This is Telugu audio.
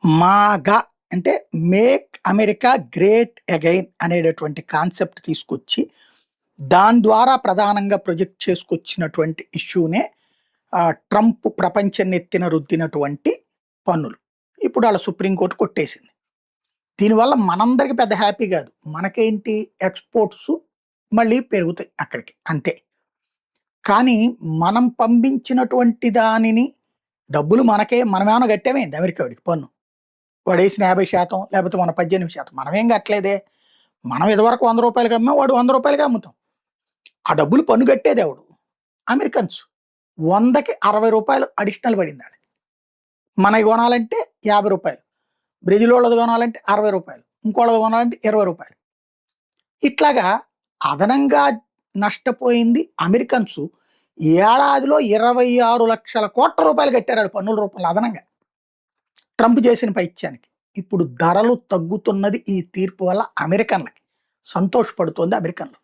మాగా అంటే మేక్ అమెరికా గ్రేట్ అగైన్ అనేటటువంటి కాన్సెప్ట్ తీసుకొచ్చి, దాని ద్వారా ప్రధానంగా ప్రొజెక్ట్ చేసుకొచ్చినటువంటి ఇష్యూనే ట్రంప్ ప్రపంచం నెత్తిన రుద్దినటువంటి పన్నులు. ఇప్పుడు ఆళ్ళ సుప్రీంకోర్టు కొట్టేసింది. దీనివల్ల మనందరికి పెద్ద హ్యాపీ గాదు. మనకేంటి ఎక్స్‌పోర్ట్సు మళ్ళీ పెరుగుతాయి అక్కడికి అంతే. కానీ మనం పంపించినటువంటి దానిని డబ్బులు మనమేమన్నా కట్టామేంది అమెరికా వాడికి పన్ను? వాడేసిన 50% లేకపోతే మన 18%. మనమేం కట్టలేదే. మనం ఇదివరకు రూ. 100కి అమ్మాం. వాడు రూ. 100కే అమ్ముతాం. ఆ డబ్బులు పన్ను కట్టేదెవడు? అమెరికన్స్. 100కి రూ. 60 అడిషనల్ పడింది ఆడికి. మనయి కొనాలంటే రూ. 50. బ్రెజిలోళ్ళది కొనాలంటే రూ. 60. ఇంకోళ్ళది కొనాలంటే రూ. 20. ఇట్లాగా అదనంగా నష్టపోయింది అమెరికన్స్. ఏడాదిలో 26,00,000 కోట్ల రూపాయలు కట్టారు ఆళ్ళు పన్నుల రూపంలో అదనంగా. ట్రంప్ చేసిన పైత్యానికి. ఇప్పుడు ధరలు తగ్గుతున్నది ఈ తీర్పు వల్ల అమెరికన్‌లకి. సంతోషపడుతోంది అమెరికన్‌లు.